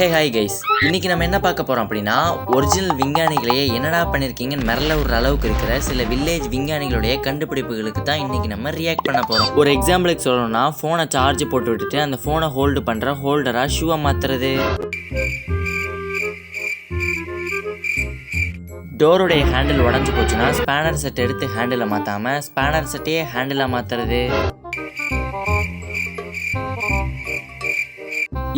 Hey hi guys, இன்னைக்கு நம்ம என்ன பார்க்க போறோம் அப்படின்னா ஒரிஜினல் விஞ்ஞானிகளையே என்னடா பண்ணிருக்கீங்கன்னு மிரள ஒரு அளவுக்கு இருக்கிற சில வில்லேஜ் விஞ்ஞானிகளுடைய கண்டுபிடிப்புகளுக்கு தான் இன்னைக்கு நம்ம ரியாக்ட் பண்ண போறோம். ஒரு எக்ஸாம்பிளுக்கு சொல்லணும்னா, போனை சார்ஜ் போட்டு விட்டுட்டு அந்த போனை ஹோல்டு பண்ற ஹோல்டரா ஷூவை மாத்துறது, டோருடைய ஹேண்டில் உடஞ்சி போச்சுன்னா ஸ்பேனர் செட் எடுத்து ஹேண்டிலை மாத்தாம ஸ்பேனர் செட்டையே ஹேண்டிலா மாத்துறது.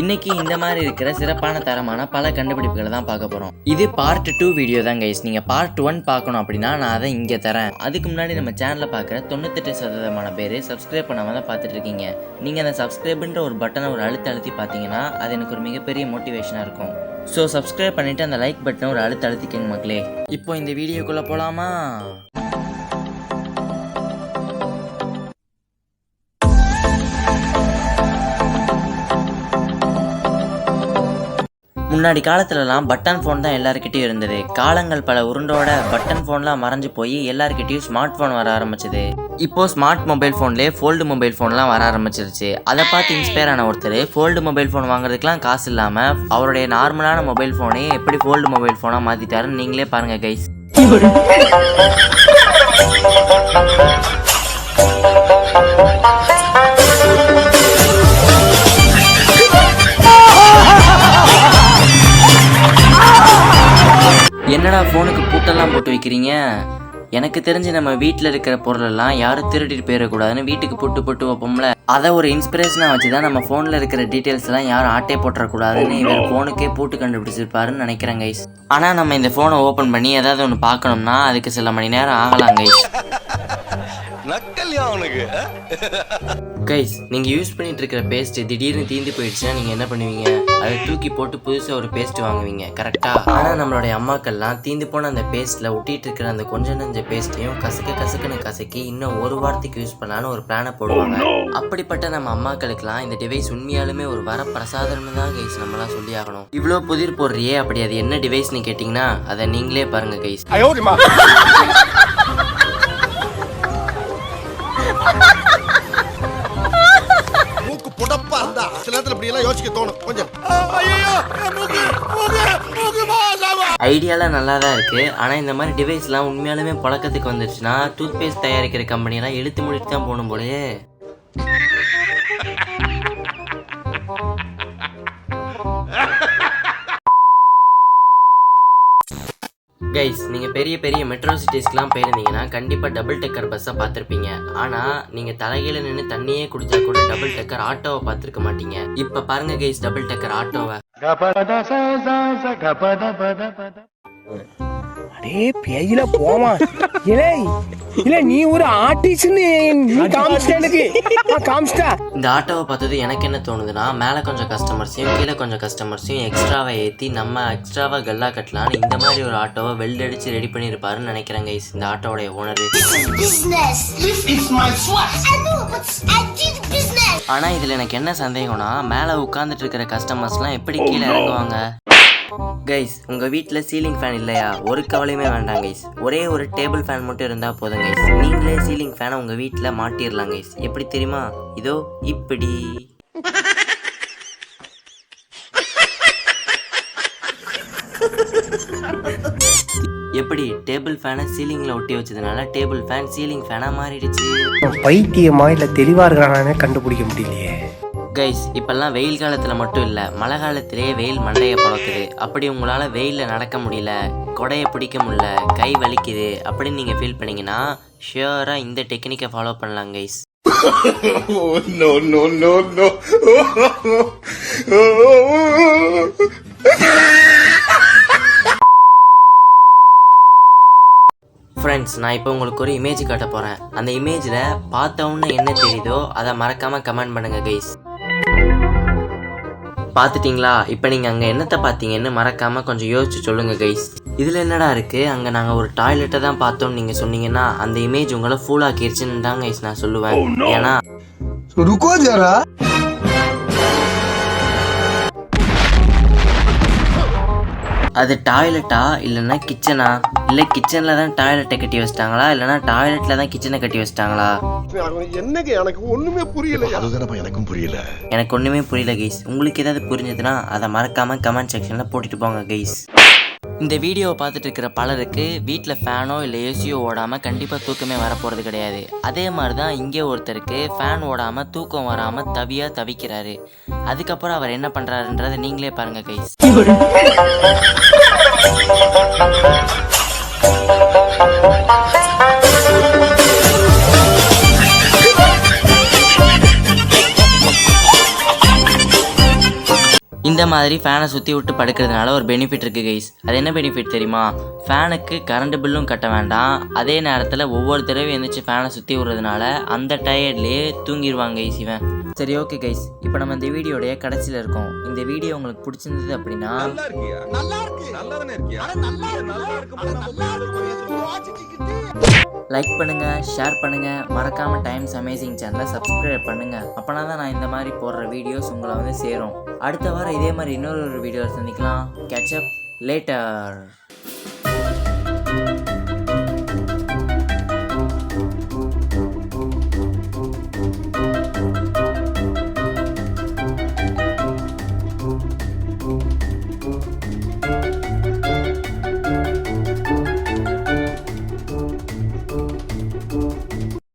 இன்னைக்கு இந்த மாதிரி இருக்கிற சிறப்பான தரமான பல கண்டுபிடிப்புகளை தான் பார்க்க போறோம். இது பார்ட் 2 வீடியோ தான் கைஸ். நீங்க பார்ட் 1 பார்க்கணும் அப்படின்னா நான் அதை இங்க தரேன். அதுக்கு முன்னாடி நம்ம சேனல்ல பார்க்குற 98% பேர் சப்ஸ்கிரைப் பண்ணாம தான் பார்த்துட்டு இருக்கீங்க. நீங்க அந்த சப்ஸ்கிரைப்ன்ற ஒரு பட்டனை ஒரு அழுத்தி பார்த்தீங்கன்னா அது எனக்கு ஒரு மிகப்பெரிய மோட்டிவேஷனா இருக்கும். ஸோ சப்ஸ்கிரைப் பண்ணிட்டு அந்த லைக் பட்டனை ஒரு அழுத்திக்கங்க மக்களே. இப்போ இந்த வீடியோக்குள்ள போலாமா? முன்னாடி காலத்துலலாம் பட்டன் ஃபோன் தான் எல்லாருக்கிட்டையும் இருந்தது. காலங்கள் பல உருண்டோட பட்டன் ஃபோன்லாம் மறைஞ்சு போய் எல்லாருக்கிட்டையும் ஸ்மார்ட் ஃபோன் வர ஆரம்பிச்சது. இப்போ ஸ்மார்ட் மொபைல் ஃபோன்லேயே ஃபோல்டு மொபைல் ஃபோன்லாம் வர ஆரம்பிச்சிருச்சு. அதை பார்த்து இன்ஸ்பயர் ஆன ஒருத்தர் ஃபோல்டு மொபைல் ஃபோன் வாங்குறதுக்குலாம் காசு இல்லாமல் அவருடைய நார்மலான மொபைல் ஃபோனே எப்படி ஃபோல்டு மொபைல் ஃபோனாக மாற்றிட்டாருன்னு நீங்களே பாருங்க கைஸ். என்னடா ஃபோனுக்கு பூட்டெல்லாம் போட்டு வைக்கிறீங்க? எனக்கு தெரிஞ்சு நம்ம வீட்டில் இருக்கிற பொருளெல்லாம் யாரும் திருடிட்டு போயிடக்கூடாதுன்னு வீட்டுக்கு போட்டு வைப்போம்ல, அதை ஒரு இன்ஸ்பிரேஷனாக வச்சு தான் நம்ம ஃபோனில் இருக்கிற டீட்டெயில்ஸ் எல்லாம் யாரும் ஆட்டே போட்டுறக்கூடாதுன்னு இவர் ஃபோனுக்கே பூட்டு கண்டுபிடிச்சிருப்பாருன்னு நினைக்கிறேன் கைஸ். ஆனால் நம்ம இந்த ஃபோனை ஓப்பன் பண்ணி ஏதாவது ஒன்று பார்க்கணும்னா அதுக்கு சில மணி நேரம் ஆகலாம் கைஸ். கைஸ், நீங்க யூஸ் பண்ணிட்டு இருக்கிற பேஸ்ட் திடீர்னு தீந்து போயிடுச்சுன்னா நீங்க என்ன பண்ணுவீங்க? அதை தூக்கி போட்டு புதுசா ஒரு பேஸ்ட் வாங்குவீங்க, கரெக்டா? ஆனா நம்மளுடைய அம்மாக்கள்லாம் தீந்து போன அந்த பேஸ்ட்ல ஒட்டிட்டு இருக்கிற அந்த கொஞ்ச நஞ்ச பேஸ்ட்டையும் கசக்குன்னு கசக்கி இன்னும் ஒரு வாரத்துக்கு யூஸ் பண்ணலான்னு ஒரு பிளானை போடுவாங்க. அப்படிப்பட்ட நம்ம அம்மாக்களுக்குலாம் இந்த டிவைஸ் உண்மையாலுமே ஒரு வர பிரசாதம்னு தான் கைஸ் நம்மளாம் சொல்லி ஆகணும். இவ்வளோ புதிர் போடுறியே, அப்படி அது என்ன டிவைஸ்ன்னு கேட்டீங்கன்னா அதை நீங்களே பாருங்க கைஸ். ஐடியாலாம் நல்லா தான் இருக்கு. ஆனா இந்த மாதிரி டிவைஸ்லாம் உண்மையாலுமே பழக்கத்துக்கு வந்துருச்சுன்னா டூத் பேஸ்ட் தயாரிக்கிற கம்பெனியெல்லாம் இழுத்து முடிட்டு தான் போகணும் போலயே. கைஸ், நீங்கள் பெரிய பெரிய மெட்ரோ சிட்டிஸ்க்கெலாம் போயிருந்தீங்கன்னா கண்டிப்பாக டபுள் டெக்கர் பஸ்ஸை பார்த்துருப்பீங்க. ஆனால் நீங்கள் தலைகீழ நின்று தண்ணியே குடிச்சா கூட டபுள் டெக்கர் ஆட்டோவை பார்த்துருக்க மாட்டீங்க. இப்போ பாருங்க கைஸ், டபுள் டெக்கர் ஆட்டோவை. அடே பேயில போமா, இல்ல நீ ஒரு ஆர்டிஸ்ட்னு நீ காமிச்சிட்டா. இந்த ஆட்டோவை பார்த்தது எனக்கு என்ன தோணுதுன்னா, மேலே கொஞ்சம் கஸ்டமர்ஸையும் கீழே கொஞ்சம் கஸ்டமர்ஸையும் எக்ஸ்ட்ராவை ஏற்றி நம்ம எக்ஸ்ட்ராவா கல்லா கட்டலான்னு இந்த மாதிரி ஒரு ஆட்டோவை வெல்ட் அடிச்சு ரெடி பண்ணியிருப்பாருன்னு நினைக்கிறேன் கைஸ் இந்த ஆட்டோடைய ஓனர். ஆனா இதுல எனக்கு என்ன சந்தேகம்னா, மேலே உட்கார்ந்துட்டு இருக்கிற கஸ்டமர்ஸ்லாம் எப்படி கீழே இறங்குவாங்க? கைஸ், உங்க வீட்டுல சீலிங் ஃபேன் இல்லையா? ஒரு கவலையுமே வேண்டாம் கைஸ். ஒரே ஒரு டேபிள் ஃபேன் மட்டும் இருந்தா போதும் கைஸ். நீங்களே சீலிங் ஃபேனை உங்க வீட்டுல மாட்டிடலாம் கைஸ். எப்படி தெரியுமா? இதோ இப்படி. எப்படி டேபிள் ஃபேனை சீலிங்ல ஒட்டி வச்சதுனால டேபிள் ஃபேன் சீலிங் ஃபேனா மாறிடுச்சு. பைத்தியமா இல்ல தெளிவா இருக்கிறானே கண்டுபிடிக்க முடியலையே கைஸ். இப்பெல்லாம் வெயில் காலத்துல மட்டும் இல்ல, மழை காலத்திலேயே வெயில் மண்டையை பழக்குது. அப்படி உங்களால வெயில்ல நடக்க முடியல, கொடையை பிடிக்க முடியல, கை வலிக்குது அப்படின்னு நீங்க ஃபீல் பண்ணீங்கன்னா ஷியோரா இந்த டெக்னிக்கை ஃபாலோ பண்ணலாம் கைஸ். ஃப்ரெண்ட்ஸ், நான் இப்போ உங்களுக்கு ஒரு இமேஜ் காட்ட போறேன். அந்த இமேஜ்ல பார்த்தவொன்னு என்ன தெரியுதோ அதை மறக்காம கமெண்ட் பண்ணுங்க கைஸ். பார்த்துட்டீங்களா? இப்போ நீங்கள் அங்கே என்னத்தை பார்த்தீங்கன்னு மறக்காமல் கொஞ்சம் யோசிச்சு சொல்லுங்கள் கைஸ். இதில் என்னடா இருக்குது? அங்கே நாங்கள் ஒரு டாய்லெட்டை தான் பார்த்தோம்னு நீங்கள் சொன்னீங்கன்னா அந்த இமேஜ் உங்களை ஃபூல் ஆக்கிருச்சுன்னு தான் கைஸ் நான் சொல்லுவேன். ஏன்னா அது டாய்லெட்டா இல்லைன்னா கிச்சனா? இல்லை கிச்சனில் தான் டாய்லெட்டை கட்டி வச்சிட்டாங்களா இல்லைன்னா டாய்லெட்டில் தான் கிச்சனை கட்டி வச்சிட்டாங்களா? என்னங்க எனக்கு ஒண்ணுமே புரியல. அதுதானப்பா எனக்கும் புரியல. எனக்கு ஒன்றுமே புரியல கைஸ். உங்களுக்கு ஏதாவது புரிஞ்சதுன்னா அதை மறக்காமல் கமெண்ட் செக்ஷனில் போட்டுட்டு போங்க கைஸ். இந்த வீடியோவை பார்த்துட்டு இருக்கிற பலருக்கு வீட்டில் ஃபேனோ இல்லை ஏசியோ ஓடாமல் கண்டிப்பாக தூக்கமே வரப்போகிறது கிடையாது. அதே மாதிரி தான் இங்கே ஒருத்தருக்கு ஃபேன் ஓடாமல் தூக்கம் வராமல் தவிக்கிறாரு. அதுக்கப்புறம் அவர் என்ன பண்ணுறாருன்றதை நீங்களே பாருங்கள் கைஸ். இந்த மாதிரி ஃபேனை சுற்றி விட்டு படுக்கிறதுனால ஒரு பெனிஃபிட் இருக்குது கைஸ். அது என்ன பெனிஃபிட் தெரியுமா? ஃபேனுக்கு கரண்ட் பில்லும் கட்ட வேண்டாம். அதே நேரத்தில் ஒவ்வொரு தடவையும் எழுந்திரிச்சு ஃபேனை சுற்றி விடுறதுனால அந்த டயர்ட்லேயே தூங்கிடுவாங்க கைஸ் இவன். சரி ஓகே கைஸ், இப்போ நம்ம இந்த வீடியோடைய கடைசியில் இருக்கோம். இந்த வீடியோ உங்களுக்கு பிடிச்சிருந்தது அப்படின்னா லைக் பண்ணுங்கள், ஷேர் பண்ணுங்கள், மறக்காமல் டைம்ஸ் அமேசிங் சேனலை சப்ஸ்கிரைப் பண்ணுங்கள். அப்போனா தான் நான் இந்த மாதிரி போடுற வீடியோஸ் உங்களை வந்து சேரும். அடுத்த வாரம் இதே மாதிரி இன்னொரு வீடியோவில் சந்திக்கலாம். Catch up later.